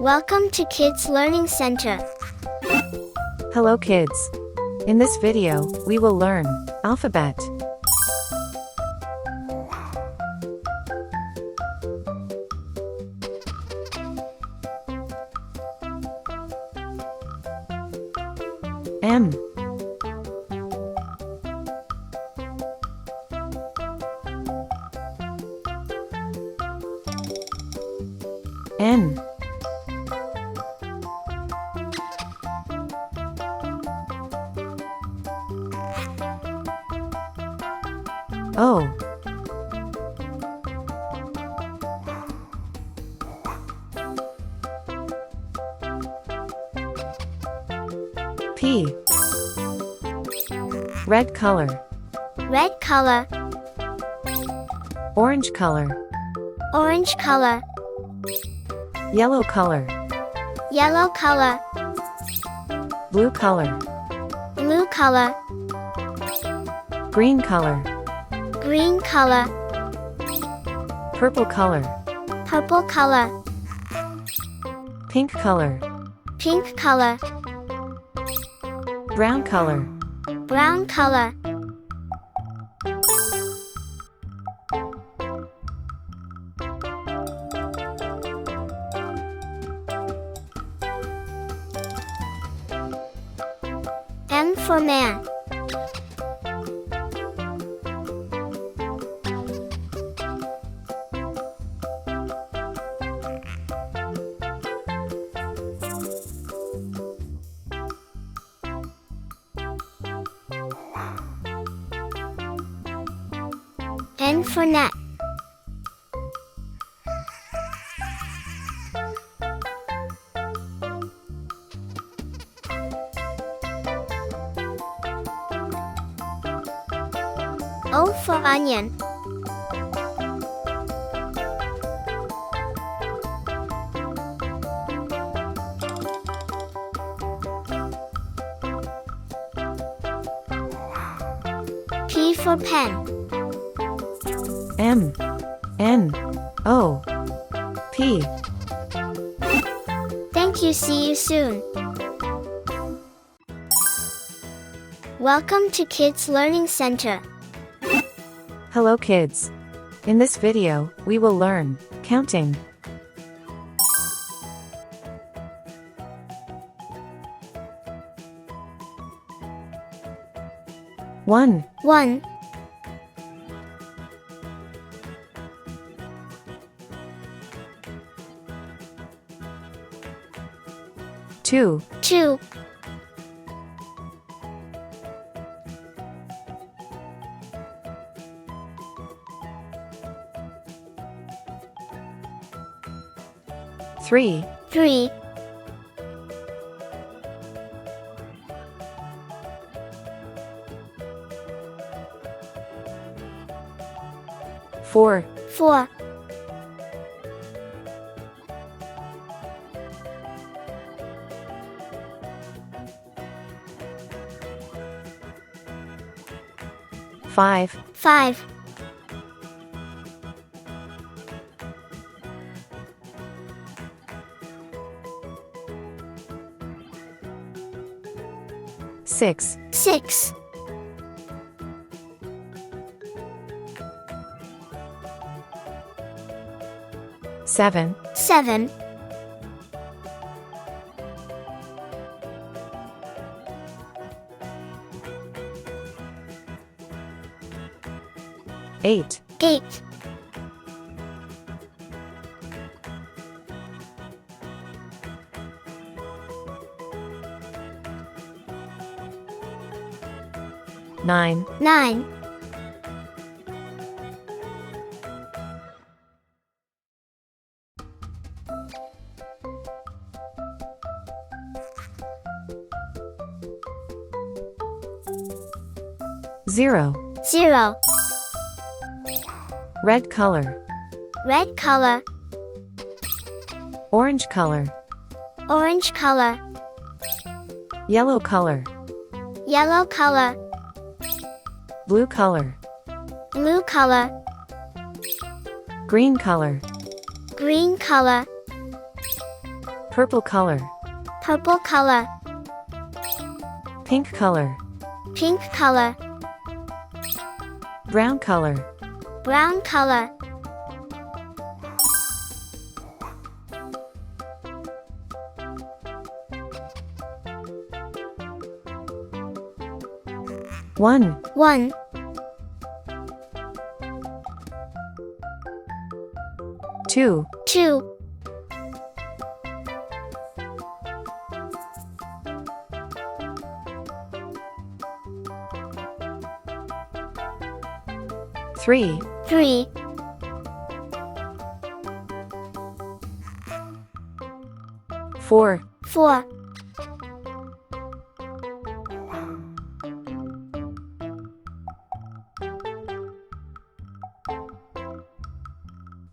Welcome to Kids Learning Center. Hello kids. In this video, we will learn alphabet. M. N. O. P. Red color. Red color, Orange color. orange color, Yellow color. yellow color, Blue color. blue color, Green color. green color, Purple color. purple color, Pink color. pink color, Brown color. brown color. M for man. N for net. O for onion. P for pen. M. N. O. P. Thank you. See you soon. Welcome to Kids Learning Center. Hello kids. In this video, we will learn counting. One. 1, 2. 2, 3. 3, 4. 4, 5. 5, 6. 6, 7. 7, 8. 8, 9. 9, 0. 0, Red color. red color, Orange color. orange color, Yellow color. yellow color, Blue color. blue color, Green color. green color, Purple color. purple color, Pink color. pink color, Brown color. brown color, One. 1, 2. 2, 3. 3, 4. 4,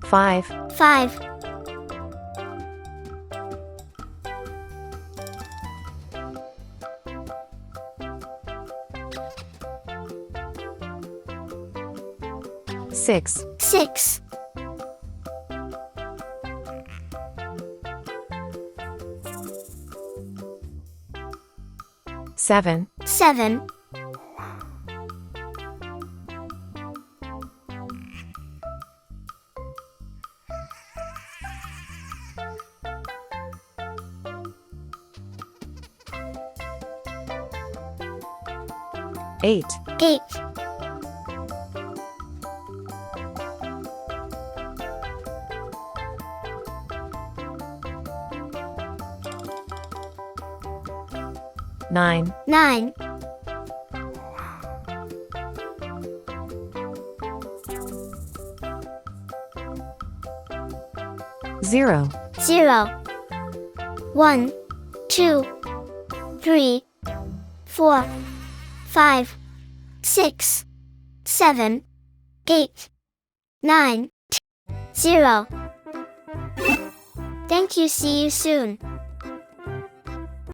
5. 5, 6. 6, 7. 7, 8. 8, 9. 9, 0. 0, 1, 2, 3, 4, 5, 6, 7, 8, 9, 0. Thank you. See you soon.